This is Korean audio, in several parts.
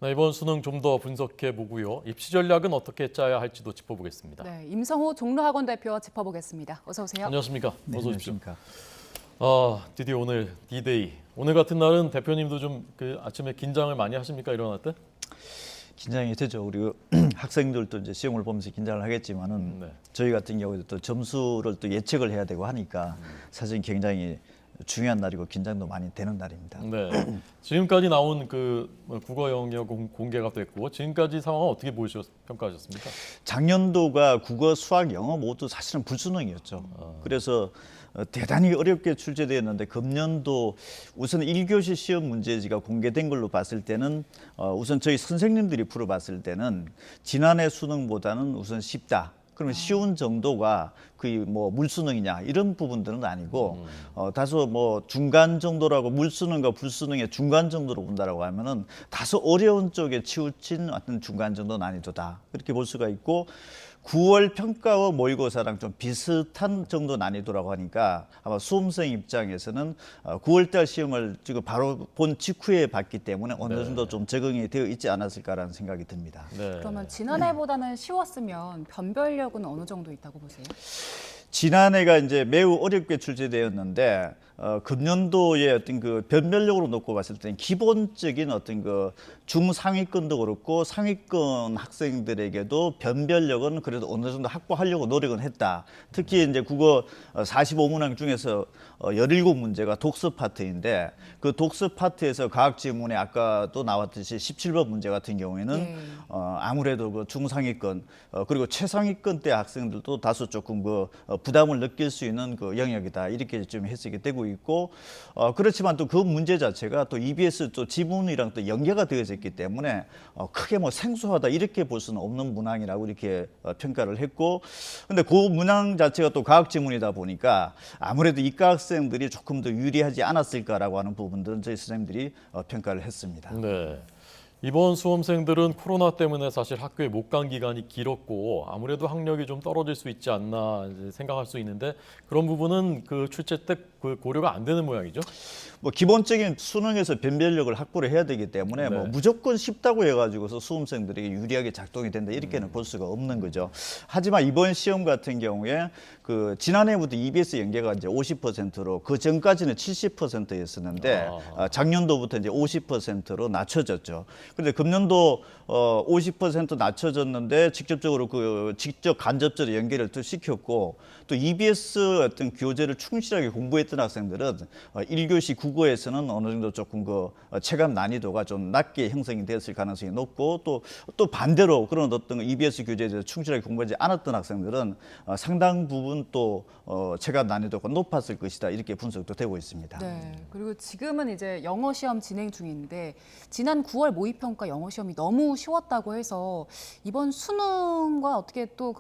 네, 이번 수능 좀 더 분석해 보고요. 입시 전략은 어떻게 짜야 할지도 짚어보겠습니다. 네, 임성호 종로학원 대표와 짚어보겠습니다. 어서 오세요. 안녕하십니까? 네, 어서 오십시오. 안녕하십니까? 드디어 오늘 D-Day. 오늘 같은 날은 대표님도 좀 아침에 긴장을 많이 하십니까? 일어날 때? 긴장이 되죠. 우리 학생들도 이제 시험을 보면서 긴장을 하겠지만은 네. 저희 같은 경우에도 또 점수를 또 예측을 해야 되고 하니까 사실 굉장히 중요한 날이고 긴장도 많이 되는 날입니다. 네. 지금까지 나온 국어 영역 공개가 됐고 지금까지 상황은 어떻게 평가하셨습니까? 작년도가 국어, 수학, 영어 모두 사실은 불수능이었죠. 그래서 대단히 어렵게 출제되었는데 금년도 우선 1교시 시험 문제지가 공개된 걸로 봤을 때는 우선 저희 선생님들이 풀어봤을 때는 지난해 수능보다는 우선 쉽다. 그러면 쉬운 정도가 거의 뭐 물수능이냐 이런 부분들은 아니고 다소 뭐 중간 정도라고 물수능과 불수능의 중간 정도로 본다라고 하면은 다소 어려운 쪽에 치우친 어떤 중간 정도 난이도다 그렇게 볼 수가 있고 9월 평가와 모의고사랑 좀 비슷한 정도 난이도라고 하니까 아마 수험생 입장에서는 9월달 시험을 지금 바로 본 직후에 봤기 때문에 어느 정도 좀 적응이 되어 있지 않았을까라는 생각이 듭니다. 네. 그러면 지난해보다는 쉬웠으면 변별력은 어느 정도 있다고 보세요? 지난해가 이제 매우 어렵게 출제되었는데 금년도의 어떤 그 변별력으로 놓고 봤을 때는 기본적인 어떤 그 중상위권도 그렇고 상위권 학생들에게도 변별력은 그래도 어느 정도 확보하려고 노력은 했다. 특히 이제 국어 45문항 중에서 17문제가 독서 파트인데 그 독서 파트에서 과학 지문에 아까도 나왔듯이 17번 문제 같은 경우에는 아무래도 그 중상위권 그리고 최상위권대 학생들도 다소 조금 부담을 느낄 수 있는 그 영역이다 이렇게 좀 해석이 되고 있고 그렇지만 또 그 문제 자체가 또 EBS 또 지문이랑 또 연계가 되어져 있기 때문에 크게 뭐 생소하다 이렇게 볼 수는 없는 문항이라고 이렇게 평가를 했고 근데 그 문항 자체가 또 과학 지문이다 보니까 아무래도 이과 학생들이 조금 더 유리하지 않았을까라고 하는 부분들은 저희 선생님들이 평가를 했습니다. 네. 이번 수험생들은 코로나 때문에 사실 학교에 못 간 기간이 길었고 아무래도 학력이 좀 떨어질 수 있지 않나 생각할 수 있는데 그런 부분은 그 출제 때 고려가 안 되는 모양이죠. 뭐 기본적인 수능에서 변별력을 확보를 해야 되기 때문에 뭐 무조건 쉽다고 해가지고서 수험생들에게 유리하게 작동이 된다 이렇게는 볼 수가 없는 거죠. 하지만 이번 시험 같은 경우에 그 지난해부터 EBS 연계가 이제 50%로 그 전까지는 70%였었는데 작년도부터 이제 50%로 낮춰졌죠. 그런데 금년도 50% 낮춰졌는데 직접적으로 직접 간접적으로 연계를 또 시켰고 또 EBS 어떤 교재를 충실하게 공부했던 학생들은 1교시 국어에서는 어느 정도 조금 체감 난이도가 좀 낮게 형성이 됐을 가능성이 높고 또 반대로 그런 어떤 EBS 교재에 대해서 충실하게 공부하지 않았던 학생들은 상당 부분 또 체감 난이도가 높았을 것이다 이렇게 분석도 되고 있습니다. 네. 그리고 지금은 이제 영어 시험 진행 중인데 지난 9월 모의평가 영어 시험이 너무 쉬웠다고 해서 이번 수능과 어떻게 또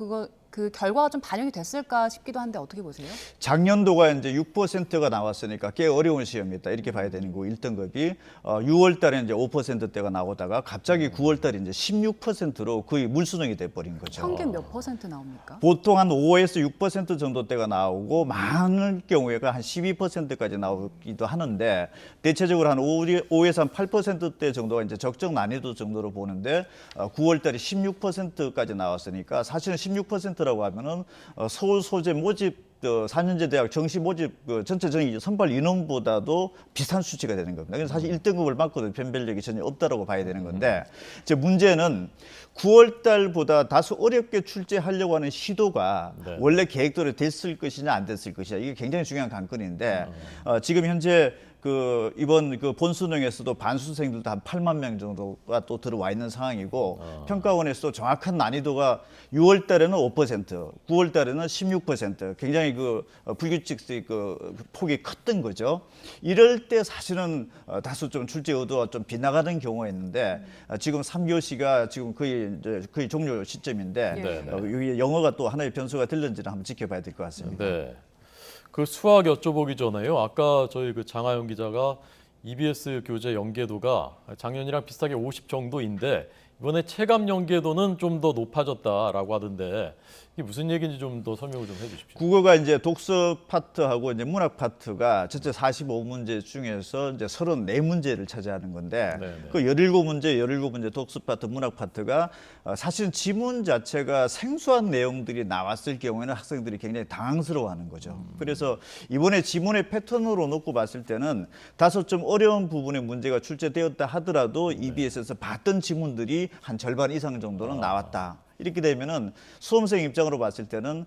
그 결과가 좀 반영이 됐을까 싶기도 한데 어떻게 보세요? 작년도가 이제 6%가 나왔으니까 꽤 어려운 시험이었다 이렇게 봐야 되는 거고 1등급이 6월 달에 이제 5%대가 나오다가 갑자기 9월 달에 이제 16%로 거의 물수능이 돼 버린 거죠. 평균 몇 퍼센트 나옵니까? 보통 한 5에서 6% 정도대가 나오고 많을 경우에가 한 12%까지 나오기도 하는데 대체적으로 한 5에서 한 8%대 정도가 이제 적정 난이도 정도로 보는데 9월 달에 16%까지 나왔으니까 사실은 16%라고 하면은 서울 소재 모집 4년제 대학 정시 모집 전체 정시 선발 인원보다도 비슷한 수치가 되는 겁니다. 그래서 사실 1등급을 받고도 변별력이 전혀 없다라고 봐야 되는 건데 이제 문제는 9월 달보다 다소 어렵게 출제하려고 하는 시도가 원래 계획대로 됐을 것이냐 안 됐을 것이냐 이게 굉장히 중요한 관건인데 지금 현재 이번 본수능에서도 반수생들도 한 8만 명 정도가 또 들어와 있는 상황이고 평가원에서도 정확한 난이도가 6월 달에는 5%, 9월 달에는 16% 굉장히 불규칙성의 폭이 컸던 거죠. 이럴 때 사실은 다소 좀 출제 의도가 좀 빗나가는 경우가 있는데 지금 3교시가 지금 거의 종료 시점인데 여기 영어가 또 하나의 변수가 될는지는 한번 지켜봐야 될 것 같습니다. 네. 그 수학 여쭤보기 전에요. 아까 저희 장하영 기자가 EBS 교재 연계도가 작년이랑 비슷하게 50 정도인데 이번에 체감 연계도는 좀 더 높아졌다라고 하던데 이게 무슨 얘기인지 좀 더 설명을 좀 해주십시오. 국어가 이제 독서 파트하고 이제 문학 파트가 전체 45문제 중에서 이제 34문제를 차지하는 건데 네네. 그 17문제 독서 파트, 문학 파트가 사실은 지문 자체가 생소한 내용들이 나왔을 경우에는 학생들이 굉장히 당황스러워하는 거죠. 그래서 이번에 지문의 패턴으로 놓고 봤을 때는 다소 좀 어려운 부분의 문제가 출제되었다 하더라도 EBS에서 봤던 지문들이 한 절반 이상 정도는 나왔다. 이렇게 되면은 수험생 입장으로 봤을 때는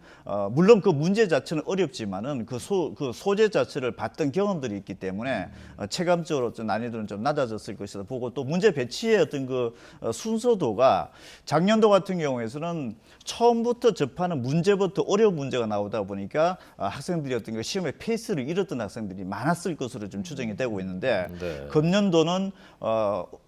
물론 그 문제 자체는 어렵지만은 그 소재 자체를 봤던 경험들이 있기 때문에 체감적으로 좀 난이도는 좀 낮아졌을 것이다 보고 또 문제 배치의 어떤 그 순서도가 작년도 같은 경우에서는 처음부터 접하는 문제부터 어려운 문제가 나오다 보니까 학생들이 어떤 그 시험의 페이스를 잃었던 학생들이 많았을 것으로 좀 추정이 되고 있는데 네. 금년도는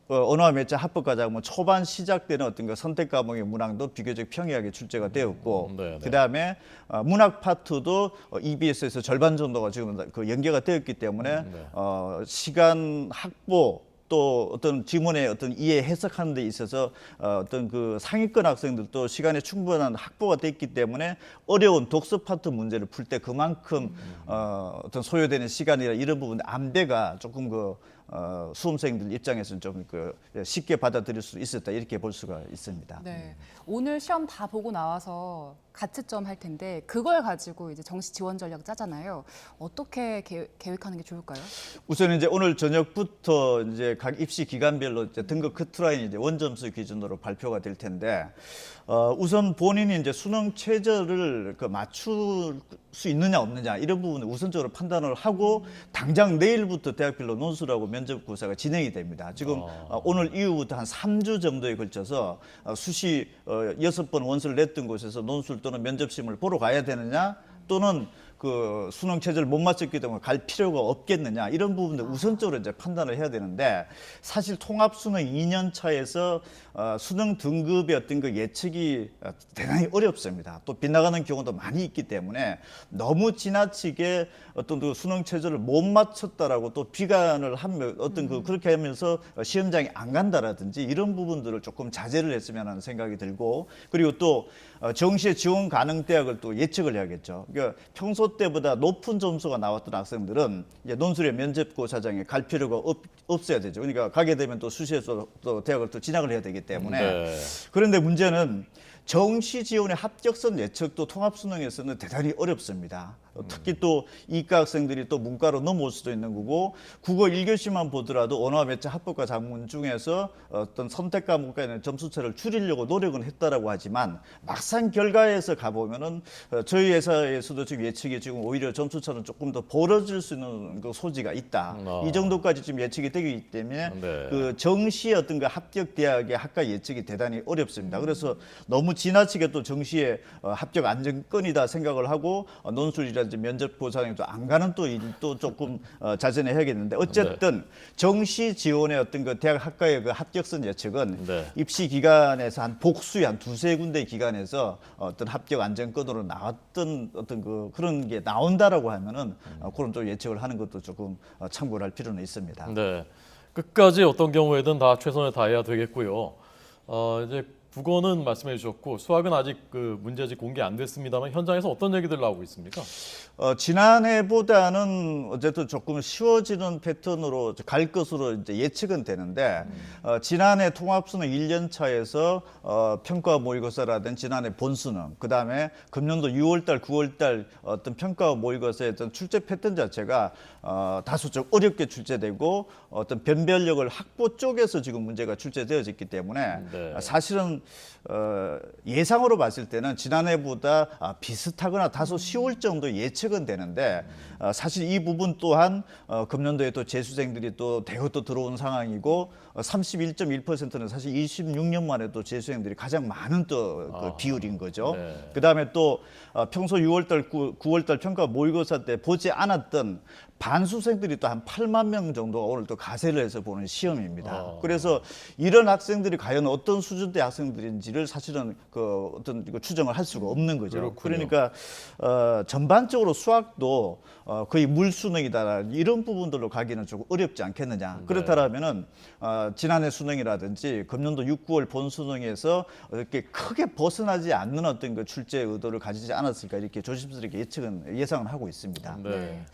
언어와 매체 합법 과목 초반 시작되는 어떤 그 선택 과목의 문항도 비교적 평이하게 출제가 되었고 네. 그다음에 문학 파트도 EBS에서 절반 정도가 지금 그 연계가 되었기 때문에 시간 확보 또 어떤 지문의 어떤 이해 해석하는 데 있어서 어떤 그 상위권 학생들도 시간에 충분한 확보가 됐기 때문에 어려운 독서 파트 문제를 풀 때 그만큼 어떤 소요되는 시간이나 이런 부분 안배가 조금 그 수험생들 입장에서는 좀 그 쉽게 받아들일 수 있었다 이렇게 볼 수가 있습니다. 네. 오늘 시험 다 보고 나와서 가채점 할 텐데 그걸 가지고 이제 정시 지원 전략 짜잖아요. 어떻게 계획하는 게 좋을까요? 우선 이제 오늘 저녁부터 이제 각 입시 기간별로 이제 등급 커트라인이 이제 원점수 기준으로 발표가 될 텐데 우선 본인이 이제 수능 최저를 그 맞출 수 있느냐 없느냐 이런 부분을 우선적으로 판단을 하고 당장 내일부터 대학별로 논술하고 면접고사가 진행이 됩니다. 지금 오늘 이후부터 한 3주 정도에 걸쳐서 수시 6번 원서를 냈던 곳에서 논술 또는 면접심을 보러 가야 되느냐 또는 그 수능 체제를 못 맞췄기 때문에 갈 필요가 없겠느냐 이런 부분들 우선적으로 이제 판단을 해야 되는데 사실 통합 수능 2년 차에서 수능 등급의 어떤 그 예측이 대단히 어렵습니다. 또 빗나가는 경우도 많이 있기 때문에 너무 지나치게 어떤 그 수능 체제를 못 맞췄다라고 또 비관을 하면 어떤 그 그렇게 하면서 시험장에 안 간다라든지 이런 부분들을 조금 자제를 했으면 하는 생각이 들고 그리고 또 정시에 지원 가능 대학을 또 예측을 해야겠죠. 그러니까 평소 때보다 높은 점수가 나왔던 학생들은 이제 논술의 면접고사장에 갈 필요가 없어야 되죠. 그러니까 가게 되면 또 수시에서 또 대학을 또 진학을 해야 되기 때문에 네. 그런데 문제는 정시 지원의 합격선 예측도 통합수능에서는 대단히 어렵습니다. 특히 또 이과 학생들이 또 문과로 넘어올 수도 있는 거고 국어 1교시만 보더라도 언어와 매체 합법과 작문 중에서 어떤 선택 과목과의 점수차를 줄이려고 노력은 했다라고 하지만 막상 결과에서 가보면은 저희 회사에서도 지금 예측이 지금 오히려 점수차는 조금 더 벌어질 수 있는 그 소지가 있다. 이 정도까지 지금 예측이 되기 때문에 네. 그 정시의 어떤 그 합격 대학의 학과 예측이 대단히 어렵습니다. 그래서 너무 지나치게 또 정시에 합격 안정권이다 생각을 하고 논술이라든지 면접 보상에도 안 가는 또 일도 조금 자제는 해야겠는데 어쨌든 정시 지원의 어떤 그 대학 학과의 그 합격선 예측은 네. 입시 기간에서 한 복수의 한 두세 군데 기간에서 어떤 합격 안정권으로 나왔던 어떤 그 그런 게 나온다라고 하면은 그런 또 예측을 하는 것도 조금 참고를 할 필요는 있습니다. 네. 끝까지 어떤 경우에든 다 최선을 다해야 되겠고요. 이제 국어는 말씀해 주셨고 수학은 아직 그 문제집 공개 안 됐습니다만 현장에서 어떤 얘기들 나오고 있습니까? 지난해보다는 어쨌든 조금 쉬워지는 패턴으로 갈 것으로 이제 예측은 되는데 지난해 통합수능 1년 차에서 평가 모의고사라든지 지난해 본수능 그다음에 금년도 6월달, 9월달 어떤 평가 모의고사의 어떤 출제 패턴 자체가 다소 좀 어렵게 출제되고 어떤 변별력을 확보 쪽에서 지금 문제가 출제되어졌기 때문에 네. 사실은 예상으로 봤을 때는 지난해보다 비슷하거나 다소 쉬울 정도 예측은 되는데 사실 이 부분 또한 금년도에 또 재수생들이 또 대거 또 들어온 상황이고 31.1%는 사실 26년 만에 또 재수생들이 가장 많은 또 그 비율인 거죠. 네. 그다음에 또 평소 6월달, 9월달 평가 모의고사 때 보지 않았던 반수생들이 또 한 8만 명 정도가 오늘 또 가세를 해서 보는 시험입니다. 아. 그래서 이런 학생들이 과연 어떤 수준대 학생들인지를 사실은 그 어떤 이거 추정을 할 수가 없는 거죠. 그렇군요. 그러니까 전반적으로 수학도 거의 물수능이다 이런 부분들로 가기는 조금 어렵지 않겠느냐. 네. 그렇다면은 지난해 수능이라든지 금년도 6, 9월 본 수능에서 이렇게 크게 벗어나지 않는 어떤 그 출제 의도를 가지지 않았을까 이렇게 조심스럽게 예상을 하고 있습니다. 네.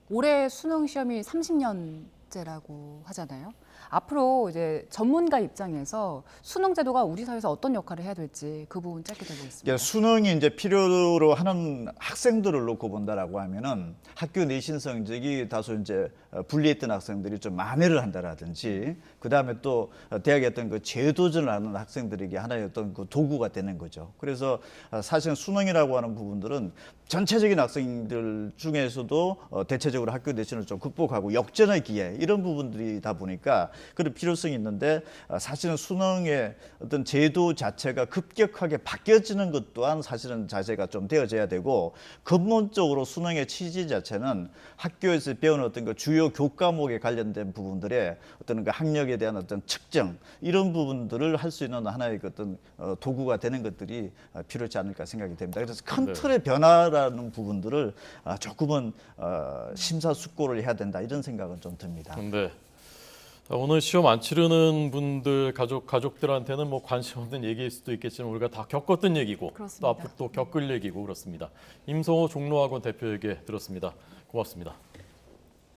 올해 수능 시험이 30년째라고 하잖아요. 앞으로 이제 전문가 입장에서 수능 제도가 우리 사회에서 어떤 역할을 해야 될지 그 부분 짧게 들어보겠습니다. 그러니까 수능이 이제 필요로 하는 학생들을 놓고 본다라고 하면은 학교 내신 성적이 다소 이제 불리했던 학생들이 좀 만회를 한다라든지 그 다음에 또 대학에 어떤 그 재도전을 하는 학생들에게 하나의 어떤 그 도구가 되는 거죠. 그래서 사실 수능이라고 하는 부분들은 전체적인 학생들 중에서도 대체적으로 학교 내신을 좀 극복하고 역전의 기회 이런 부분들이다 보니까 그런 필요성이 있는데 사실은 수능의 어떤 제도 자체가 급격하게 바뀌어지는 것 또한 사실은 자세가 좀 되어져야 되고 근본적으로 수능의 취지 자체는 학교에서 배우는 어떤 그 주요 교과목에 관련된 부분들의 어떤 그 학력에 대한 어떤 측정 이런 부분들을 할 수 있는 하나의 그 어떤 도구가 되는 것들이 필요하지 않을까 생각이 됩니다. 그래서 큰 틀의 변화라는 부분들을 조금은 심사숙고를 해야 된다 이런 생각은 좀 듭니다. 근데 오늘 시험 안 치르는 분들 가족들한테는 뭐 관심 없는 얘기일 수도 있겠지만 우리가 다 겪었던 얘기고 그렇습니다. 또 앞으로 또 겪을 얘기고 그렇습니다. 임성호 종로학원 대표에게 들었습니다. 고맙습니다.